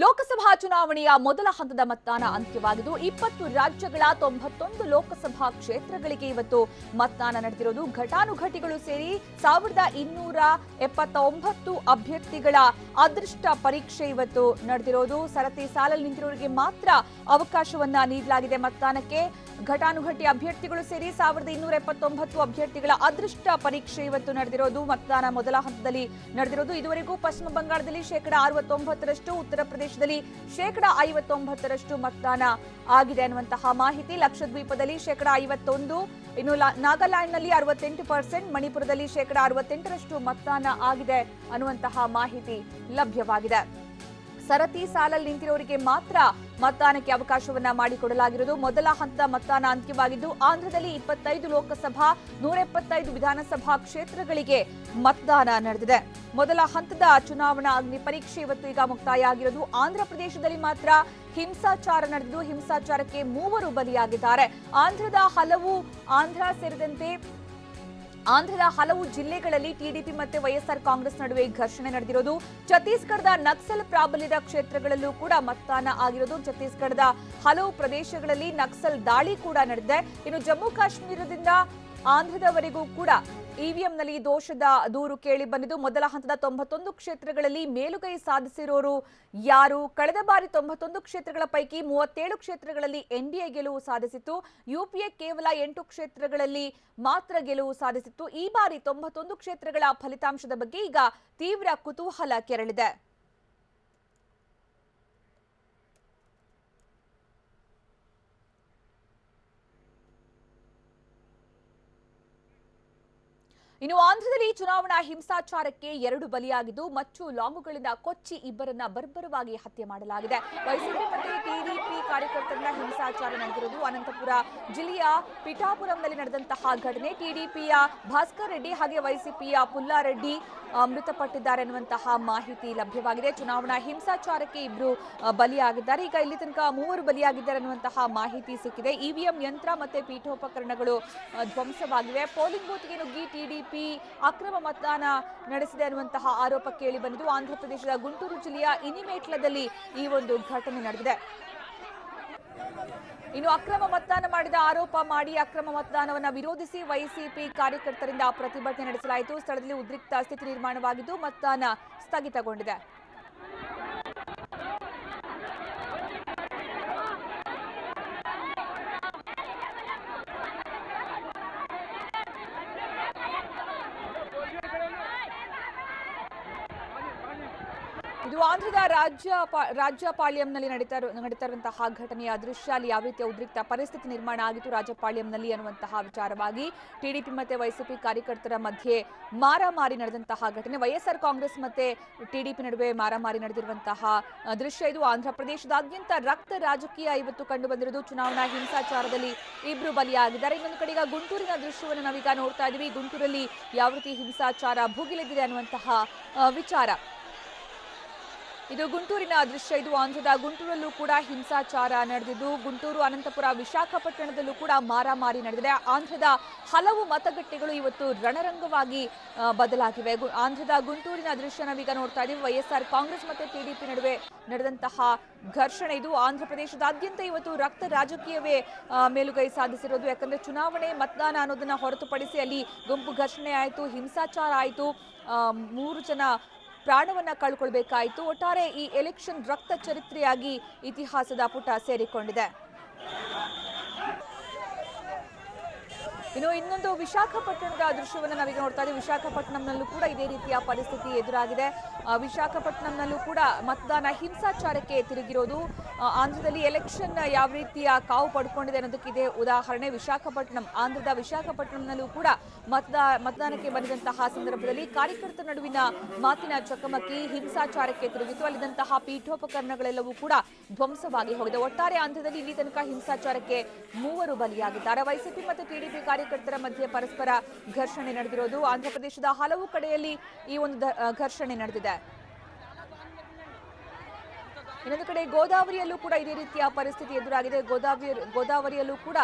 ಲೋಕಸಭಾ ಚುನಾವಣೆಯ ಮೊದಲ ಹಂತದ ಮತದಾನ ಅಂತ್ಯವಾಗಿದ್ದು 20 ರಾಜ್ಯಗಳ 91 ಲೋಕಸಭಾ ಕ್ಷೇತ್ರಗಳಿಗೆ ಇವತ್ತು ಮತದಾನ ನಡೆದಿರೋದು. ಘಟಾನುಘಟಿಗಳು ಸೇರಿ 1279 ಅಭ್ಯರ್ಥಿಗಳ ಅದೃಷ್ಟ ಪರೀಕ್ಷೆ ಇವತ್ತು ನಡೆದಿರೋದು. ಸರತಿ ಸಾಲಲ್ಲಿ ನಿಂತಿರೋರಿಗೆ ಮಾತ್ರ ಅವಕಾಶವನ್ನ ನೀಡಲಾಗಿದೆ ಮತದಾನಕ್ಕೆ. ಘಟಾನುಘಟಿ ಅಭ್ಯರ್ಥಿಗಳು ಸೇರಿ 1279 ಅಭ್ಯರ್ಥಿಗಳ ಅದೃಷ್ಟ ಪರೀಕ್ಷೆ ಇವತ್ತು ನಡೆದಿರೋದು. ಮತದಾನ ಮೊದಲ ಹಂತದಲ್ಲಿ ನಡೆದಿರೋದು. ಇದುವರೆಗೂ ಪಶ್ಚಿಮ ಬಂಗಾಳದಲ್ಲಿ 69%, ಉತ್ತರ ಪ್ರದೇಶದಲ್ಲಿ 59% ಮತದಾನ ಆಗಿದೆ ಅನ್ನುವಂತಹ ಮಾಹಿತಿ. ಲಕ್ಷದ್ವೀಪದಲ್ಲಿ 51%, ಇನ್ನು ನಾಗಾಲ್ಯಾಂಡ್ನಲ್ಲಿ 68%, ಮಣಿಪುರದಲ್ಲಿ 68% ಮತದಾನ ಆಗಿದೆ ಅನ್ನುವಂತಹ ಮಾಹಿತಿ ಲಭ್ಯವಾಗಿದೆ. ಸರತಿ ಸಾಲಲ್ಲಿ ನಿಂತಿರೋರಿಗೆ ಮಾತ್ರ ಮತದಾನಕ್ಕೆ ಅವಕಾಶವನ್ನ ಮಾಡಿಕೊಡಲಾಗಿರುವುದು. ಮೊದಲ ಹಂತದ ಮತದಾನ ಅಂತ್ಯವಾಗಿದ್ದು ಆಂಧ್ರದಲ್ಲಿ 25 ಲೋಕಸಭಾ 175 ವಿಧಾನಸಭಾ ಕ್ಷೇತ್ರಗಳಿಗೆ ಮತದಾನ ನಡೆದಿದೆ. ಮೊದಲ ಹಂತದ ಚುನಾವಣಾ ಅಗ್ನಿ ಪರೀಕ್ಷೆ ಇವತ್ತು ಈಗ ಮುಕ್ತಾಯ ಆಗಿರೋದು. ಆಂಧ್ರ ಪ್ರದೇಶದಲ್ಲಿ ಮಾತ್ರ ಹಿಂಸಾಚಾರ ನಡೆದಿದ್ದು ಹಿಂಸಾಚಾರಕ್ಕೆ 3 ಬಲಿಯಾಗಿದ್ದಾರೆ. ಆಂಧ್ರದ ಹಲವು ಜಿಲ್ಲೆಗಳಲ್ಲಿ ಟಿಡಿಪಿ ಮತ್ತೆ ವೈಎಸ್ಆರ್ ಕಾಂಗ್ರೆಸ್ ನಡುವೆ ಘರ್ಷಣೆ ನಡೆದಿರೋದು. ಛತ್ತೀಸ್ಗಢದ ನಕ್ಸಲ್ ಪ್ರಾಬಲ್ಯದ ಕ್ಷೇತ್ರಗಳಲ್ಲೂ ಕೂಡ ಮತದಾನ ಆಗಿರೋದು. ಛತ್ತೀಸ್ಗಢದ ಹಲವು ಪ್ರದೇಶಗಳಲ್ಲಿ ನಕ್ಸಲ್ ದಾಳಿ ಕೂಡ ನಡೆದಿದೆ. ಇನ್ನು ಜಮ್ಮು ಕಾಶ್ಮೀರದಿಂದ ಆಂಧ್ರದವರೆಗೂ ಕೂಡ ಇವಿಎಂನಲ್ಲಿ ದೋಷದ ದೂರು ಕೇಳಿ ಬಂದಿದ್ದು ಮೊದಲ ಹಂತದ 91 ಕ್ಷೇತ್ರಗಳಲ್ಲಿ ಮೇಲುಗೈ ಸಾಧಿಸಿರೋರು ಯಾರು? ಕಳೆದ ಬಾರಿ 91 ಕ್ಷೇತ್ರಗಳ ಪೈಕಿ 37 ಕ್ಷೇತ್ರಗಳಲ್ಲಿ ಎನ್ಡಿಎ ಗೆಲುವು ಸಾಧಿಸಿತ್ತು. ಯುಪಿಎ ಕೇವಲ 8 ಕ್ಷೇತ್ರಗಳಲ್ಲಿ ಮಾತ್ರ ಗೆಲುವು ಸಾಧಿಸಿತ್ತು. ಈ ಬಾರಿ 91 ಕ್ಷೇತ್ರಗಳ ಫಲಿತಾಂಶದ ಬಗ್ಗೆ ಈಗ ತೀವ್ರ ಕುತೂಹಲ ಕೆರಳಿದೆ. ಇನ್ನು ಆಂಧ್ರದಲ್ಲಿ ಚುನಾವಣಾ ಹಿಂಸಾಚಾರಕ್ಕೆ 2 ಬಲಿಯಾಗಿದ್ದು ಮಚ್ಚು ಲಾಂಗುಗಳಿಂದ ಕೊಚ್ಚಿ ಇಬ್ಬರನ್ನ ಬರ್ಬರವಾಗಿ ಹತ್ಯೆ ಮಾಡಲಾಗಿದೆ. ವೈಸಿಪಿ ಮತ್ತು ಟಿಡಿಪಿ ಕಾರ್ಯಕರ್ತರನ್ನ ಹಿಂಸಾಚಾರ ನಡೆದಿರುವುದು. ಅನಂತಪುರ ಜಿಲ್ಲೆಯ ಪಿಠಾಪುರಂನಲ್ಲಿ ನಡೆದಂತಹ ಘಟನೆ. ಟಿಡಿಪಿಯ ಭಾಸ್ಕರ್ ರೆಡ್ಡಿ ಹಾಗೆ ವೈಸಿಪಿಯ ಪುಲ್ಲಾರೆಡ್ಡಿ ಮೃತಪಟ್ಟಿದ್ದಾರೆ ಎನ್ನುವಂತಹ ಮಾಹಿತಿ ಲಭ್ಯವಾಗಿದೆ. ಚುನಾವಣಾ ಹಿಂಸಾಚಾರಕ್ಕೆ 2 ಬಲಿಯಾಗಿದ್ದಾರೆ. ಈಗ ಇಲ್ಲಿ ತನಕ 3 ಬಲಿಯಾಗಿದ್ದಾರೆ ಅನ್ನುವಂತಹ ಮಾಹಿತಿ ಸಿಕ್ಕಿದೆ. ಇವಿಎಂ ಯಂತ್ರ ಮತ್ತೆ ಪೀಠೋಪಕರಣಗಳು ಧ್ವಂಸವಾಗಿವೆ. ಪೋಲಿಂಗ್ ಬೂತ್ಗೆ ನುಗ್ಗಿ ಟಿಡಿಪಿ ಅಕ್ರಮ ಮತದಾನ ನಡೆಸಿದೆ ಅನ್ನುವಂತಹ ಆರೋಪ ಕೇಳಿ ಬಂದಿದ್ದು ಆಂಧ್ರಪ್ರದೇಶದ ಗುಂಟೂರು ಜಿಲ್ಲೆಯ ಇನಿಮೇಟ್ಲದಲ್ಲಿ ಈ ಒಂದು ಘಟನೆ ನಡೆದಿದೆ. ಇನ್ನು ಅಕ್ರಮ ಮತದಾನ ಮಾಡಿದ ಆರೋಪ ಮಾಡಿ ಅಕ್ರಮ ಮತದಾನವನ್ನು ವಿರೋಧಿಸಿ ವೈಸಿಪಿ ಕಾರ್ಯಕರ್ತರಿಂದ ಪ್ರತಿಭಟನೆ ನಡೆಸಲಾಯಿತು. ಸ್ಥಳದಲ್ಲಿ ಉದ್ರಿಕ್ತ ಸ್ಥಿತಿ ನಿರ್ಮಾಣವಾಗಿದ್ದು ಮತದಾನ ಸ್ಥಗಿತಗೊಂಡಿದೆ. ಇದು ಆಂಧ್ರದ ರಾಜ್ಯಪಾಳ್ಯಂನಲ್ಲಿ ನಡೀತಿರುವಂತಹ ಘಟನೆಯ ದೃಶ್ಯ. ಅಲ್ಲಿ ಯಾವ ರೀತಿಯ ಉದ್ರಿಕ್ತ ಪರಿಸ್ಥಿತಿ ನಿರ್ಮಾಣ ಆಗಿತ್ತು ರಾಜ್ಯಪಾಳ್ಯಂನಲ್ಲಿ ಅನ್ನುವಂತಹ ವಿಚಾರವಾಗಿ ಟಿಡಿಪಿ ಮತ್ತೆ ವೈಸಿಪಿ ಕಾರ್ಯಕರ್ತರ ಮಧ್ಯೆ ಮಾರಾಮಾರಿ ನಡೆದಂತಹ ಘಟನೆ. ವೈಎಸ್ಆರ್ ಕಾಂಗ್ರೆಸ್ ಮತ್ತೆ ಟಿಡಿಪಿ ನಡುವೆ ಮಾರಾಮಾರಿ ನಡೆದಿರುವಂತಹ ದೃಶ್ಯ ಇದು. ಆಂಧ್ರ ಪ್ರದೇಶದಾದ್ಯಂತ ರಕ್ತ ರಾಜಕೀಯ ಇವತ್ತು ಕಂಡು ಬಂದಿರುವುದು. ಚುನಾವಣಾ ಹಿಂಸಾಚಾರದಲ್ಲಿ 2 ಬಲಿಯಾಗಿದ್ದಾರೆ. ಇನ್ನೊಂದು ಕಡೆ ಈಗ ಗುಂಟೂರಿನ ದೃಶ್ಯವನ್ನು ನಾವೀಗ ನೋಡ್ತಾ ಇದ್ದೀವಿ. ಗುಂಟೂರಲ್ಲಿ ಯಾವ ರೀತಿ ಹಿಂಸಾಚಾರ ಭುಗಿಲೆದ್ದಿದೆ ಅನ್ನುವಂತಹ ವಿಚಾರ. ಇದು ಗುಂಟೂರಿನ ದೃಶ್ಯ. ಇದು ಆಂಧ್ರದ ಗುಂಟೂರಲ್ಲೂ ಕೂಡ ಹಿಂಸಾಚಾರ ನಡೆದಿದ್ದು ಗುಂಟೂರು, ಅನಂತಪುರ, ವಿಶಾಖಪಟ್ಟಣದಲ್ಲೂ ಕೂಡ ಮಾರಾಮಾರಿ ನಡೆದಿದೆ. ಆಂಧ್ರದ ಹಲವು ಮತಗಟ್ಟೆಗಳು ಇವತ್ತು ರಣರಂಗವಾಗಿ ಬದಲಾಗಿವೆ. ಆಂಧ್ರದ ಗುಂಟೂರಿನ ದೃಶ್ಯ ನಾವೀಗ ನೋಡ್ತಾ ಇದ್ದೀವಿ. ವೈಎಸ್ಆರ್ ಕಾಂಗ್ರೆಸ್ ಮತ್ತೆ ಟಿಡಿಪಿ ನಡುವೆ ನಡೆದಂತಹ ಘರ್ಷಣೆ ಇದು. ಆಂಧ್ರ ಪ್ರದೇಶದಾದ್ಯಂತ ಇವತ್ತು ರಕ್ತ ರಾಜಕೀಯವೇ ಮೇಲುಗೈ ಸಾಧಿಸಿರೋದು. ಯಾಕಂದ್ರೆ ಚುನಾವಣೆ ಮತದಾನ ಅನ್ನೋದನ್ನ ಹೊರತುಪಡಿಸಿ ಅಲ್ಲಿ ಗುಂಪು ಘರ್ಷಣೆ ಆಯಿತು, ಹಿಂಸಾಚಾರ ಆಯಿತು, 3 ಜನ ಪ್ರಾಣವನ್ನ ಕಳ್ಕೊಳ್ಬೇಕಾಯಿತು. ಒಟ್ಟಾರೆ ಈ ಎಲೆಕ್ಷನ್ ರಕ್ತ ಚರಿತ್ರೆಯಾಗಿ ಇತಿಹಾಸದ ಪುಟ ಸೇರಿಕೊಂಡಿದೆ. ಇನ್ನು ಇನ್ನೊಂದು ವಿಶಾಖಪಟ್ಟಣದ ದೃಶ್ಯವನ್ನು ನಾವೀಗ ನೋಡ್ತಾ ಇದ್ದೀವಿ. ವಿಶಾಖಪಟ್ಟಣಂನಲ್ಲೂ ಕೂಡ ಇದೇ ರೀತಿಯ ಪರಿಸ್ಥಿತಿ ಎದುರಾಗಿದೆ. ವಿಶಾಖಪಟ್ಟಣಂನಲ್ಲೂ ಕೂಡ ಮತದಾನ ಹಿಂಸಾಚಾರಕ್ಕೆ ತಿರುಗಿರೋದು. ಆಂಧ್ರದಲ್ಲಿ ಎಲೆಕ್ಷನ್ ಯಾವ ರೀತಿಯ ಕಾವು ಪಡ್ಕೊಂಡಿದೆ ಅನ್ನೋದಕ್ಕೆ ಇದೇ ಉದಾಹರಣೆ. ಆಂಧ್ರದ ವಿಶಾಖಪಟ್ಟಣಂನಲ್ಲೂ ಕೂಡ ಮತದಾನಕ್ಕೆ ಬಂದಿದಂತಹ ಸಂದರ್ಭದಲ್ಲಿ ಕಾರ್ಯಕರ್ತರ ನಡುವಿನ ಮಾತಿನ ಚಕಮಕಿ ಹಿಂಸಾಚಾರಕ್ಕೆ ತಿರುಗಿತು. ಅಲ್ಲಿದ್ದಂತಹ ಪೀಠೋಪಕರಣಗಳೆಲ್ಲವೂ ಕೂಡ ಧ್ವಂಸವಾಗಿ ಹೋಗಿದೆ. ಒಟ್ಟಾರೆ ಆಂಧ್ರದಲ್ಲಿ ಇಲ್ಲಿ ತನಕ ಹಿಂಸಾಚಾರಕ್ಕೆ 3 ಬಲಿಯಾಗಿದ್ದಾರೆ. ವೈಸಿಪಿ ಮತ್ತು ಟಿಡಿಪಿ ಕಾರ್ಯಕರ್ತರ ಮಧ್ಯೆ ಪರಸ್ಪರ ಘರ್ಷಣೆ ನಡೆದಿರೋದು. ಆಂಧ್ರಪ್ರದೇಶದ ಹಲವು ಕಡೆಯಲ್ಲಿ ಈ ಒಂದು ಘರ್ಷಣೆ ನಡೆದಿದೆ. ಇನ್ನೊಂದು ಕಡೆ ಗೋದಾವರಿಯಲ್ಲೂ ಕೂಡ ಇದೇ ರೀತಿಯ ಪರಿಸ್ಥಿತಿ ಎದುರಾಗಿದೆ. ಗೋದಾವರಿಯಲ್ಲೂ ಕೂಡ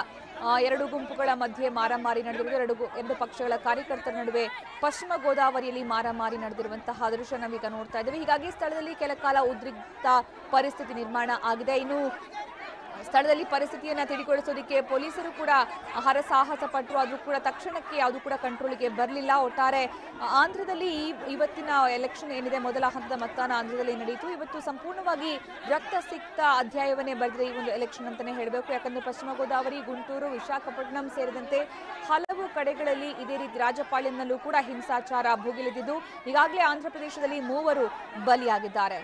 ಎರಡು ಗುಂಪುಗಳ ಮಧ್ಯೆ ಮಾರಾಮಾರಿ ನಡೆದಿರುವುದು, ಎರಡು ಪಕ್ಷಗಳ ಕಾರ್ಯಕರ್ತರ ನಡುವೆ ಪಶ್ಚಿಮ ಗೋದಾವರಿಯಲ್ಲಿ ಮಾರಾಮಾರಿ ನಡೆದಿರುವಂತಹ ದೃಶ್ಯ ನಾವೀಗ ನೋಡ್ತಾ ಇದ್ದೇವೆ. ಹೀಗಾಗಿ ಸ್ಥಳದಲ್ಲಿ ಕೆಲ ಕಾಲ ಉದ್ರಿಕ್ತ ಪರಿಸ್ಥಿತಿ ನಿರ್ಮಾಣ ಆಗಿದೆ. ಇನ್ನು ಸ್ಥಳದಲ್ಲಿ ಪರಿಸ್ಥಿತಿಯನ್ನು ತಿಳಿಗೊಳಿಸೋದಕ್ಕೆ ಪೊಲೀಸರು ಕೂಡ ಹರಸಾಹಸ ಪಟ್ಟರು, ಆದರೂ ಕೂಡ ತಕ್ಷಣಕ್ಕೆ ಯಾವುದು ಕೂಡ ಕಂಟ್ರೋಲ್ಗೆ ಬರಲಿಲ್ಲ. ಒಟ್ಟಾರೆ ಆಂಧ್ರದಲ್ಲಿ ಇವತ್ತಿನ ಎಲೆಕ್ಷನ್ ಏನಿದೆ, ಮೊದಲ ಹಂತದ ಮತದಾನ ಆಂಧ್ರದಲ್ಲಿ ನಡೆಯಿತು. ಇವತ್ತು ಸಂಪೂರ್ಣವಾಗಿ ರಕ್ತಸಿಕ್ತ ಅಧ್ಯಾಯವನ್ನೇ ಬರೆದಿದೆ ಈ ಒಂದು ಎಲೆಕ್ಷನ್ ಅಂತಾನೆ ಹೇಳಬೇಕು. ಯಾಕಂದ್ರೆ ಪಶ್ಚಿಮ ಗೋದಾವರಿ, ಗುಂಟೂರು, ವಿಶಾಖಪಟ್ಟಣಂ ಸೇರಿದಂತೆ ಹಲವು ಕಡೆಗಳಲ್ಲಿ ಇದೇ ರೀತಿ ರಾಜಪಾಳ್ಯಂನಲ್ಲೂ ಕೂಡ ಹಿಂಸಾಚಾರ ಭುಗಿಲಿದ್ದು ಈಗಾಗಲೇ ಆಂಧ್ರ ಪ್ರದೇಶದಲ್ಲಿ 3 ಬಲಿಯಾಗಿದ್ದಾರೆ.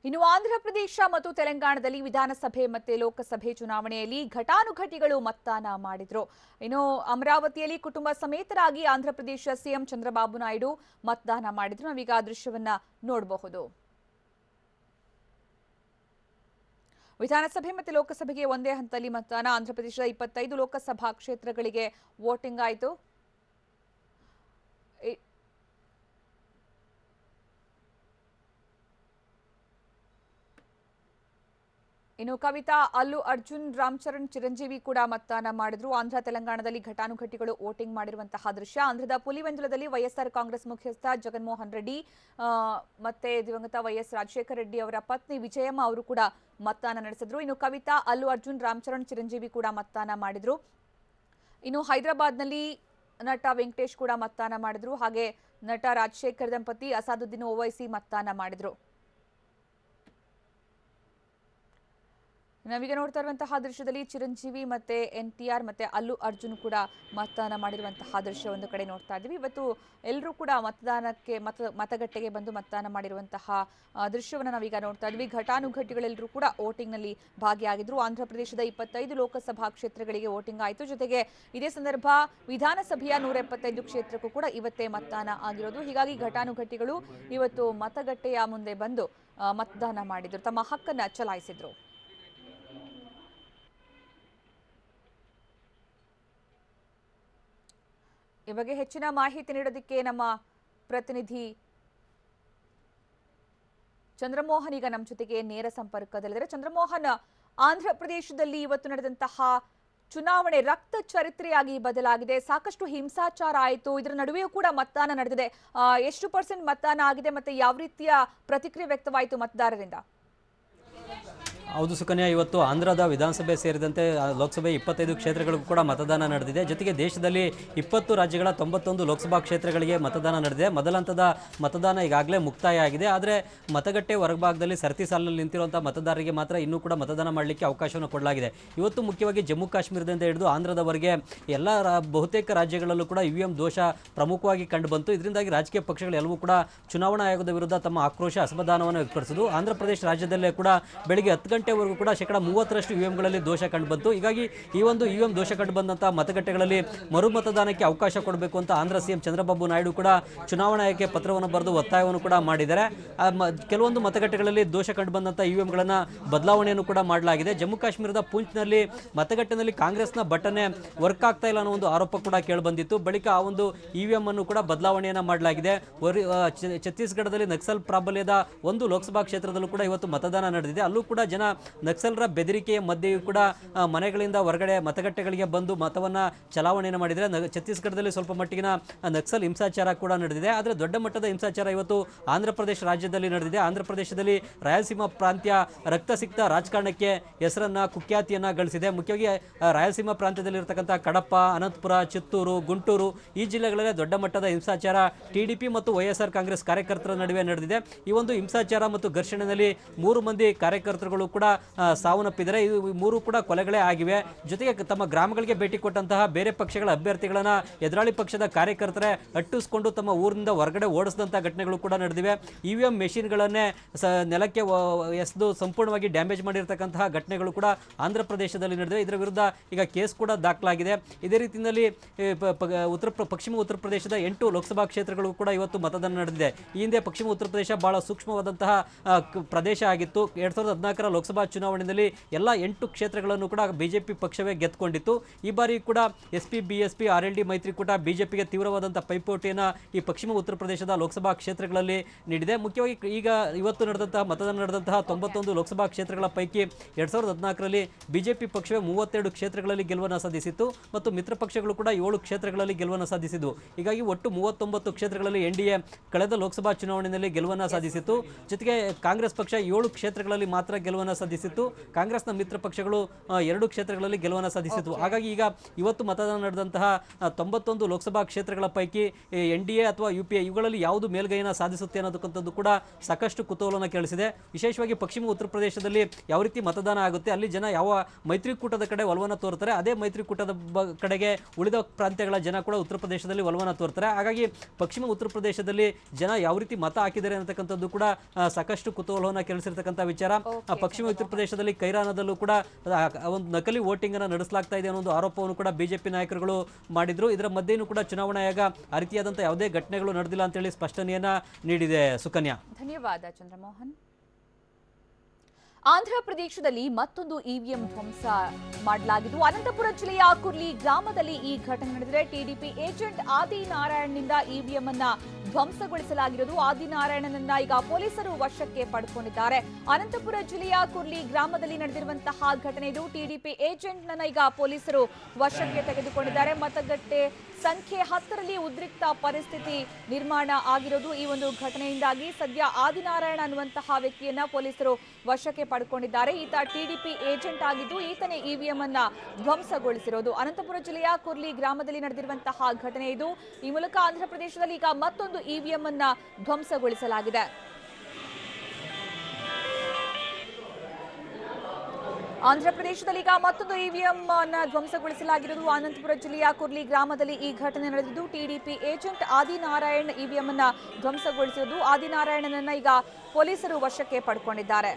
ಇನ್ನು ಆಂಧ್ರ ಪ್ರದೇಶ ಮತ್ತು ತೆಲಂಗಾಣದಲ್ಲಿ ವಿಧಾನಸಭೆ ಮತ್ತು ಲೋಕಸಭೆ ಚುನಾವಣೆಯಲ್ಲಿ ಘಟಾನುಘಟಿಗಳು ಮತದಾನ ಮಾಡಿದ್ರು. ಇನ್ನು ಅಮರಾವತಿಯಲ್ಲಿ ಕುಟುಂಬ ಸಮೇತರಾಗಿ ಆಂಧ್ರ ಪ್ರದೇಶ ಸಿಎಂ ಚಂದ್ರಬಾಬು ನಾಯ್ಡು ಮತದಾನ ಮಾಡಿದ್ರು. ನಾವೀಗ ಆ ದೃಶ್ಯವನ್ನ ನೋಡಬಹುದು. ವಿಧಾನಸಭೆ ಮತ್ತು ಲೋಕಸಭೆಗೆ ಒಂದೇ ಹಂತದಲ್ಲಿ ಮತದಾನ. ಆಂಧ್ರ ಪ್ರದೇಶದ 25 ಲೋಕಸಭಾ ಕ್ಷೇತ್ರಗಳಿಗೆ ವೋಟಿಂಗ್ ಆಯಿತು. ಇನ್ನು ಕವಿತಾ, ಅಲ್ಲು ಅರ್ಜುನ್, ರಾಮಚರಣ್, ಚಿರಂಜೀವಿ ಕೂಡ ಮತದಾನ ಮಾಡಿದ್ರು. ಆಂಧ್ರ ತೆಲಂಗಾಣದಲ್ಲಿ ಘಟಾನುಘಟಿಗಳು ವೋಟಿಂಗ್ ಮಾಡಿರುವಂತಹ ದೃಶ್ಯ. ಆಂಧ್ರದ ಪುಲಿವೆಂದುಲದಲ್ಲಿ ವೈಎಸ್ಆರ್ ಕಾಂಗ್ರೆಸ್ ಮುಖ್ಯಸ್ಥ ಜಗನ್ಮೋಹನ್ ರೆಡ್ಡಿ ಮತ್ತೆ ದಿವಂಗತ ವೈಎಸ್ ರಾಜಶೇಖರ ರೆಡ್ಡಿ ಅವರ ಪತ್ನಿ ವಿಜಯಮ್ಮ ಅವರು ಕೂಡ ಮತದಾನ ನಡೆಸಿದ್ರು. ಇನ್ನು ಕವಿತಾ, ಅಲ್ಲು ಅರ್ಜುನ್, ರಾಮಚರಣ್, ಚಿರಂಜೀವಿ ಕೂಡ ಮತದಾನ ಮಾಡಿದ್ರು. ಇನ್ನು ಹೈದರಾಬಾದ್ನಲ್ಲಿ ನಟ ವೆಂಕಟೇಶ್ ಕೂಡ ಮತದಾನ ಮಾಡಿದ್ರು. ಹಾಗೆ ನಟ ರಾಜಶೇಖರ್ ದಂಪತಿ ಅಸಾದುದ್ದೀನ್ ಓವೈಸಿ ಮತದಾನ ಮಾಡಿದ್ರು. ನಾವೀಗ ನೋಡ್ತಾ ಇರುವಂತಹ ದೃಶ್ಯದಲ್ಲಿ ಚಿರಂಜೀವಿ ಮತ್ತೆ NTR ಮತ್ತೆ ಅಲ್ಲು ಅರ್ಜುನ್ ಕೂಡ ಮತದಾನ ಮಾಡಿರುವಂತಹ ದೃಶ್ಯ ಒಂದು ಕಡೆ ನೋಡ್ತಾ ಇದ್ದೀವಿ. ಇವತ್ತು ಎಲ್ಲರೂ ಕೂಡ ಮತಗಟ್ಟೆಗೆ ಬಂದು ಮತದಾನ ಮಾಡಿರುವಂತಹ ದೃಶ್ಯವನ್ನು ನಾವೀಗ ನೋಡ್ತಾ ಇದ್ವಿ. ಘಟಾನುಘಟಿಗಳೆಲ್ಲರೂ ಕೂಡ ವೋಟಿಂಗ್ ನಲ್ಲಿ ಭಾಗಿಯಾಗಿದ್ರು. ಆಂಧ್ರ ಪ್ರದೇಶದ 25 ಲೋಕಸಭಾ ಕ್ಷೇತ್ರಗಳಿಗೆ ವೋಟಿಂಗ್ ಆಯಿತು. ಜೊತೆಗೆ ಇದೇ ಸಂದರ್ಭ ವಿಧಾನಸಭೆಯ 175 ಕ್ಷೇತ್ರಕ್ಕೂ ಕೂಡ ಇವತ್ತೇ ಮತದಾನ ಆಗಿರೋದು. ಹೀಗಾಗಿ ಘಟಾನುಘಟಿಗಳು ಇವತ್ತು ಮತಗಟ್ಟೆಯ ಮುಂದೆ ಬಂದು ಮತದಾನ ಮಾಡಿದ್ರು, ತಮ್ಮ ಹಕ್ಕನ್ನ ಚಲಾಯಿಸಿದ್ರು. ಈ ಬಗ್ಗೆ ಹೆಚ್ಚಿನ ಮಾಹಿತಿ ನೀಡೋದಕ್ಕೆ ನಮ್ಮ ಪ್ರತಿನಿಧಿ ಚಂದ್ರಮೋಹನ್ ಈಗ ನಮ್ಮ ಜೊತೆಗೆ ನೇರ ಸಂಪರ್ಕದಲ್ಲಿದ್ದಾರೆ. ಚಂದ್ರಮೋಹನ್, ಆಂಧ್ರ ಪ್ರದೇಶದಲ್ಲಿ ಇವತ್ತು ನಡೆದಂತಹ ಚುನಾವಣೆ ರಕ್ತ ಚರಿತ್ರೆಯಾಗಿ ಬದಲಾಗಿದೆ. ಸಾಕಷ್ಟು ಹಿಂಸಾಚಾರ ಆಯಿತು. ಇದರ ನಡುವೆಯೂ ಕೂಡ ಮತದಾನ ನಡೆದಿದೆ. ಎಷ್ಟು % ಮತದಾನ ಆಗಿದೆ ಮತ್ತೆ ಯಾವ ರೀತಿಯ ಪ್ರತಿಕ್ರಿಯೆ ವ್ಯಕ್ತವಾಯಿತು ಮತದಾರರಿಂದ? ಹೌದು ಸುಕನ್ಯಾ, ಇವತ್ತು ಆಂಧ್ರದ ವಿಧಾನಸಭೆ ಸೇರಿದಂತೆ ಲೋಕಸಭೆ 25 ಕ್ಷೇತ್ರಗಳಿಗೂ ಕೂಡ ಮತದಾನ ನಡೆದಿದೆ. ಜೊತೆಗೆ ದೇಶದಲ್ಲಿ 20 ರಾಜ್ಯಗಳ 91 ಲೋಕಸಭಾ ಕ್ಷೇತ್ರಗಳಿಗೆ ಮತದಾನ ನಡೆದಿದೆ. ಮೊದಲ ಹಂತದ ಮತದಾನ ಈಗಾಗಲೇ ಮುಕ್ತಾಯ ಆಗಿದೆ. ಆದರೆ ಮತಗಟ್ಟೆ ಹೊರಭಾಗದಲ್ಲಿ ಸರತಿ ಸಾಲಿನಲ್ಲಿ ನಿಂತಿರುವಂಥ ಮತದಾರರಿಗೆ ಮಾತ್ರ ಇನ್ನೂ ಕೂಡ ಮತದಾನ ಮಾಡಲಿಕ್ಕೆ ಅವಕಾಶವನ್ನು ಕೊಡಲಾಗಿದೆ. ಇವತ್ತು ಮುಖ್ಯವಾಗಿ ಜಮ್ಮು ಕಾಶ್ಮೀರದಿಂದ ಹಿಡಿದು ಆಂಧ್ರದವರೆಗೆ ಎಲ್ಲ ಬಹುತೇಕ ರಾಜ್ಯಗಳಲ್ಲೂ ಕೂಡ EVM ದೋಷ ಪ್ರಮುಖವಾಗಿ ಕಂಡುಬಂತು. ಇದರಿಂದಾಗಿ ರಾಜಕೀಯ ಪಕ್ಷಗಳೆಲ್ಲವೂ ಕೂಡ ಚುನಾವಣಾ ಆಯೋಗದ ವಿರುದ್ಧ ತಮ್ಮ ಆಕ್ರೋಶ ಅಸಮಾಧಾನವನ್ನು ವ್ಯಕ್ತಪಡಿಸಿದ್ರು. ಆಂಧ್ರ ಪ್ರದೇಶ ರಾಜ್ಯದಲ್ಲೇ ಕೂಡ ಬೆಳಿಗ್ಗೆ 10 ಗಂಟೆವರೆಗೂ ಕೂಡ 30% EVMಗಳಲ್ಲಿ ದೋಷ ಕಂಡುಬಂತು. ಹೀಗಾಗಿ ಈ ಒಂದು EVM ದೋಷ ಕಂಡುಬಂದಂತಹ ಮತಗಟ್ಟೆಗಳಲ್ಲಿ ಮರು ಮತದಾನಕ್ಕೆ ಅವಕಾಶ ಕೊಡಬೇಕು ಅಂತ ಆಂಧ್ರ ಸಿಎಂ ಚಂದ್ರಬಾಬು ನಾಯ್ಡು ಕೂಡ ಚುನಾವಣಾ ಆಯೋಗಕ್ಕೆ ಪತ್ರವನ್ನು ಬರೆದು ಒತ್ತಾಯವನ್ನು ಕೂಡ ಮಾಡಿದ್ದಾರೆ. ಕೆಲವೊಂದು ಮತಗಟ್ಟೆಗಳಲ್ಲಿ ದೋಷ ಕಂಡುಬಂದಂತಹ EVMಗಳನ್ನು ಬದಲಾವಣೆಯನ್ನು ಕೂಡ ಮಾಡಲಾಗಿದೆ. ಜಮ್ಮು ಕಾಶ್ಮೀರದ ಪೂಂಚ್ನಲ್ಲಿ ಮತಗಟ್ಟೆಯಲ್ಲಿ ಕಾಂಗ್ರೆಸ್ನ ಬಟನೆ ವರ್ಕ್ ಆಗ್ತಾ ಇಲ್ಲ ಅನ್ನೋ ಒಂದು ಆರೋಪ ಕೂಡ ಕೇಳಿಬಂದಿತ್ತು. ಬಳಿಕ ಆ ಒಂದು EVM ಅನ್ನು ಕೂಡ ಬದಲಾವಣೆಯನ್ನು ಮಾಡಲಾಗಿದೆ. ಛತ್ತೀಸ್ಗಢದಲ್ಲಿ ನಕ್ಸಲ್ ಪ್ರಾಬಲ್ಯದ ಒಂದು ಲೋಕಸಭಾ ಕ್ಷೇತ್ರದಲ್ಲೂ ಕೂಡ ಇವತ್ತು ಮತದಾನ ನಡೆದಿದೆ. ಅಲ್ಲೂ ಕೂಡ ಜನ ನಕ್ಸಲರ ಬೆದರಿಕೆಯ ಮಧ್ಯೆಯೂ ಕೂಡ ಮನೆಗಳಿಂದ ಹೊರಗಡೆ ಮತಗಟ್ಟೆಗಳಿಗೆ ಬಂದು ಮತವನ್ನು ಚಲಾವಣೆಯನ್ನು ಮಾಡಿದರೆ ಛತ್ತೀಸ್ಗಢದಲ್ಲಿ ಸ್ವಲ್ಪ ಮಟ್ಟಿಗಿನ ನಕ್ಸಲ್ ಹಿಂಸಾಚಾರ ಕೂಡ ನಡೆದಿದೆ. ಆದರೆ ದೊಡ್ಡ ಮಟ್ಟದ ಹಿಂಸಾಚಾರ ಇವತ್ತು ಆಂಧ್ರ ಪ್ರದೇಶ ರಾಜ್ಯದಲ್ಲಿ ನಡೆದಿದೆ. ಆಂಧ್ರ ಪ್ರದೇಶದಲ್ಲಿ ರಾಯಲಸೀಮಾ ಪ್ರಾಂತ್ಯ ರಕ್ತಸಿಕ್ತ ರಾಜಕಾರಣಕ್ಕೆ ಹೆಸರನ್ನ ಕುಖ್ಯಾತಿಯನ್ನು ಗಳಿಸಿದೆ. ಮುಖ್ಯವಾಗಿ ರಾಯಲಸೀಮಾ ಪ್ರಾಂತ್ಯದಲ್ಲಿರತಕ್ಕಂಥ ಕಡಪ, ಅನಂತಪುರ, ಚಿತ್ತೂರು, ಗುಂಟೂರು ಈ ಜಿಲ್ಲೆಗಳಲ್ಲಿ ದೊಡ್ಡ ಮಟ್ಟದ ಹಿಂಸಾಚಾರ TDP ಮತ್ತು ವೈಎಸ್ಆರ್ ಕಾಂಗ್ರೆಸ್ ಕಾರ್ಯಕರ್ತರ ನಡುವೆ ನಡೆದಿದೆ. ಈ ಒಂದು ಹಿಂಸಾಚಾರ ಮತ್ತು ಘರ್ಷಣೆಯಲ್ಲಿ 3 ಮಂದಿ ಕಾರ್ಯಕರ್ತರುಗಳು ಕೂಡ ಕೂಡ ಸಾವನ್ನಪ್ಪಿದ್ದಾರೆ. ಇದು 3 ಕೂಡ ಕೊಲೆಗಳೇ ಆಗಿವೆ. ಜೊತೆಗೆ ತಮ್ಮ ಗ್ರಾಮಗಳಿಗೆ ಭೇಟಿ ಕೊಟ್ಟಂತಹ ಬೇರೆ ಪಕ್ಷಗಳ ಅಭ್ಯರ್ಥಿಗಳನ್ನ ಎದುರಾಳಿ ಪಕ್ಷದ ಕಾರ್ಯಕರ್ತರೇ ಅಟ್ಟಿಸಿಕೊಂಡು ತಮ್ಮ ಊರಿನಿಂದ ಹೊರಗಡೆ ಓಡಿಸಿದಂತಹ ಘಟನೆಗಳು ಕೂಡ ನಡೆದಿವೆ. ಇವಿಎಂ ಮೆಷಿನ್ಗಳನ್ನೇ ನೆಲಕ್ಕೆ ಎಸೆದು ಸಂಪೂರ್ಣವಾಗಿ ಡ್ಯಾಮೇಜ್ ಮಾಡಿರ್ತಕ್ಕಂತಹ ಘಟನೆಗಳು ಕೂಡ ಆಂಧ್ರ ಪ್ರದೇಶದಲ್ಲಿ ನಡೆದಿವೆ. ಇದರ ವಿರುದ್ಧ ಈಗ ಕೇಸ್ ಕೂಡ ದಾಖಲಾಗಿದೆ. ಇದೇ ರೀತಿಯಲ್ಲಿ ಪಶ್ಚಿಮ ಉತ್ತರ ಪ್ರದೇಶದ 8 ಲೋಕಸಭಾ ಕ್ಷೇತ್ರಗಳು ಕೂಡ ಇವತ್ತು ಮತದಾನ ನಡೆದಿದೆ. ಈ ಹಿಂದೆ ಪಶ್ಚಿಮ ಉತ್ತರ ಪ್ರದೇಶ ಬಹಳ ಸೂಕ್ಷ್ಮವಾದಂತಹ ಪ್ರದೇಶ ಆಗಿತ್ತು. 2014ರ ಲೋಕಸಭಾ ಚುನಾವಣೆಯಲ್ಲಿ ಎಲ್ಲ 8 ಕ್ಷೇತ್ರಗಳನ್ನು ಕೂಡ ಬಿಜೆಪಿ ಪಕ್ಷವೇ ಗೆದ್ದುಕೊಂಡಿತ್ತು. ಈ ಬಾರಿ ಕೂಡ ಎಸ್ಪಿ ಬಿಎಸ್ಪಿ ಆರ್ಎಲ್ಡಿ ಮೈತ್ರಿಕೂಟ ಬಿಜೆಪಿಗೆ ತೀವ್ರವಾದಂತಹ ಪೈಪೋಟಿಯನ್ನು ಈ ಪಶ್ಚಿಮ ಉತ್ತರ ಪ್ರದೇಶದ ಲೋಕಸಭಾ ಕ್ಷೇತ್ರಗಳಲ್ಲಿ ನೀಡಿದೆ. ಮುಖ್ಯವಾಗಿ ಈಗ ಇವತ್ತು ನಡೆದಂತಹ ಮತದಾನ ನಡೆದಂತಹ 91 ಲೋಕಸಭಾ ಕ್ಷೇತ್ರಗಳ ಪೈಕಿ 2014ರಲ್ಲಿ ಬಿಜೆಪಿ ಪಕ್ಷವೇ 32 ಕ್ಷೇತ್ರಗಳಲ್ಲಿ ಗೆಲುವನ್ನು ಸಾಧಿಸಿತ್ತು ಮತ್ತು ಮಿತ್ರ ಪಕ್ಷಗಳು ಕೂಡ 7 ಕ್ಷೇತ್ರಗಳಲ್ಲಿ ಗೆಲುವನ್ನು ಸಾಧಿಸಿದ್ದು. ಹೀಗಾಗಿ ಒಟ್ಟು 39 ಕ್ಷೇತ್ರಗಳಲ್ಲಿ ಎನ್ಡಿಎ ಕಳೆದ ಲೋಕಸಭಾ ಚುನಾವಣೆಯಲ್ಲಿ ಗೆಲುವನ್ನು ಸಾಧಿಸಿತ್ತು. ಜೊತೆಗೆ ಕಾಂಗ್ರೆಸ್ ಪಕ್ಷ 7 ಕ್ಷೇತ್ರಗಳಲ್ಲಿ ಮಾತ್ರ ಗೆಲುವನ್ನು ಸಾಧಿಸಿತ್ತು. ಕಾಂಗ್ರೆಸ್ನ ಮಿತ್ರ ಪಕ್ಷಗಳು 2 ಕ್ಷೇತ್ರಗಳಲ್ಲಿ ಗೆಲುವನ್ನು ಸಾಧಿಸಿತ್ತು. ಹಾಗಾಗಿ ಈಗ ಇವತ್ತು ಮತದಾನ ನಡೆದಂತಹ 91 ಲೋಕಸಭಾ ಕ್ಷೇತ್ರಗಳ ಪೈಕಿ ಎನ್ಡಿಎ ಅಥವಾ ಯುಪಿಎ ಇವುಗಳಲ್ಲಿ ಯಾವುದು ಮೇಲ್ಗೈಯನ್ನು ಸಾಧಿಸುತ್ತೆ ಅನ್ನೋದಕ್ಕಂಥದ್ದು ಕೂಡ ಸಾಕಷ್ಟು ಕುತೂಹಲನ ಕೇಳಿಸಿದೆ. ವಿಶೇಷವಾಗಿ ಪಶ್ಚಿಮ ಉತ್ತರ ಪ್ರದೇಶದಲ್ಲಿ ಯಾವ ರೀತಿ ಮತದಾನ ಆಗುತ್ತೆ, ಅಲ್ಲಿ ಜನ ಯಾವ ಮೈತ್ರಿಕೂಟದ ಕಡೆ ಒಲವನ್ನು ತೋರ್ತಾರೆ, ಅದೇ ಮೈತ್ರಿಕೂಟದ ಕಡೆಗೆ ಉಳಿದ ಪ್ರಾಂತ್ಯಗಳ ಜನ ಕೂಡ ಉತ್ತರ ಪ್ರದೇಶದಲ್ಲಿ ಒಲವನ್ನು ತೋರ್ತಾರೆ. ಹಾಗಾಗಿ ಪಶ್ಚಿಮ ಉತ್ತರ ಪ್ರದೇಶದಲ್ಲಿ ಜನ ಯಾವ ರೀತಿ ಮತ ಹಾಕಿದ್ದಾರೆ ಅನ್ನತಕ್ಕಂಥದ್ದು ಕೂಡ ಸಾಕಷ್ಟು ಕುತೂಹಲವನ್ನು ಕೇಳಿಸಿರ್ತಕ್ಕಂಥ ವಿಚಾರ. ಪಶ್ಚಿಮ ಉತ್ತರ ಪ್ರದೇಶದಲ್ಲಿ ಕೈರಾನದಲ್ಲೂ ಕೂಡ ಒಂದು ನಕಲಿ ವೋಟಿಂಗ್ ಅನ್ನು ನಡೆಸಲಾಗ್ತಾ ಇದೆ ಅನ್ನೋ ಒಂದು ಆರೋಪವನ್ನು ಕೂಡ ಬಿಜೆಪಿ ನಾಯಕರುಗಳು ಮಾಡಿದ್ರು. ಇದರ ಮಧ್ಯೆಯೂ ಕೂಡ ಚುನಾವಣಾ ಆಯೋಗ ಆ ರೀತಿಯಾದಂತಹ ಯಾವುದೇ ಘಟನೆಗಳು ನಡೆದಿಲ್ಲ ಅಂತೇಳಿ ಸ್ಪಷ್ಟನೆಯನ್ನ ನೀಡಿದೆ. ಸುಕನ್ಯಾ, ಧನ್ಯವಾದ ಚಂದ್ರಮೋಹನ್. ಆಂಧ್ರ ಪ್ರದೇಶದಲ್ಲಿ ಮತ್ತೊಂದು ಇವಿಎಂ ಧ್ವಂಸ ಮಾಡಲಾಗಿದ್ದು ಅನಂತಪುರ ಜಿಲ್ಲೆಯ ಕುರ್ಲಿ ಗ್ರಾಮದಲ್ಲಿ ಈ ಘಟನೆ ನಡೆದಿದೆ. ಟಿಡಿಪಿ ಏಜೆಂಟ್ ಆದಿನಾರಾಯಣ್ನಿಂದ ಇವಿಎಂ ಅನ್ನ ಧ್ವಂಸಗೊಳಿಸಲಾಗಿರುವುದು. ಆದಿನಾರಾಯಣನನ್ನ ಈಗ ಪೊಲೀಸರು ವಶಕ್ಕೆ ಪಡೆದುಕೊಂಡಿದ್ದಾರೆ. ಅನಂತಪುರ ಜಿಲ್ಲೆಯ ಕುರ್ಲಿ ಗ್ರಾಮದಲ್ಲಿ ನಡೆದಿರುವಂತಹ ಘಟನೆ ಇದು. ಟಿಡಿಪಿ ಏಜೆಂಟ್ ನನ್ನ ಈಗ ಪೊಲೀಸರು ವಶಕ್ಕೆ ತೆಗೆದುಕೊಂಡಿದ್ದಾರೆ. ಮತಗಟ್ಟೆ ಸಂಖ್ಯೆ 10ರಲ್ಲಿ ಉದ್ರಿಕ್ತ ಪರಿಸ್ಥಿತಿ ನಿರ್ಮಾಣ ಆಗಿರೋದು ಈ ಒಂದು ಘಟನೆಯಿಂದಾಗಿ. ಸದ್ಯ ಆದಿನಾರಾಯಣ ಅನ್ನುವಂತಹ ವ್ಯಕ್ತಿಯನ್ನ ಪೊಲೀಸರು ವಶಕ್ಕೆ ಪಡೆದುಕೊಂಡಿದ್ದಾರೆ. ಈತ ಟಿಡಿಪಿ ಏಜೆಂಟ್ ಆಗಿದ್ದು ಈತನೇ ಇವಿಎಂ ಅನ್ನ ಧ್ವಂಸಗೊಳಿಸಿರೋದು. ಅನಂತಪುರ ಜಿಲ್ಲೆಯ ಕುರ್ಲಿ ಗ್ರಾಮದಲ್ಲಿ ನಡೆದಿರುವಂತಹ ಘಟನೆ ಇದು. ಈ ಮೂಲಕ ಆಂಧ್ರ ಪ್ರದೇಶದಲ್ಲಿ ಈಗ ಮತ್ತೊಂದು ಇವಿಎಂ ಅನ್ನ ಧ್ವಂಸಗೊಳಿಸಲಾಗಿದೆ. ಆಂಧ್ರ ಪ್ರದೇಶದಲ್ಲಿ ಈಗ ಮತ್ತೊಂದು ಇವಿಎಂ ಅನ್ನ ಧ್ವಂಸಗೊಳಿಸಲಾಗಿರುವುದು. ಅನಂತಪುರ ಜಿಲ್ಲೆಯ ಕುರ್ಲಿ ಗ್ರಾಮದಲ್ಲಿ ಈ ಘಟನೆ ನಡೆದಿದ್ದು ಟಿಡಿಪಿ ಏಜೆಂಟ್ ಆದಿನಾರಾಯಣ್ ಇವಿಎಂ ಅನ್ನ ಧ್ವಂಸಗೊಳಿಸಿರುವುದು. ಆದಿನಾರಾಯಣನನ್ನ ಈಗ ಪೊಲೀಸರು ವಶಕ್ಕೆ ಪಡೆದುಕೊಂಡಿದ್ದಾರೆ.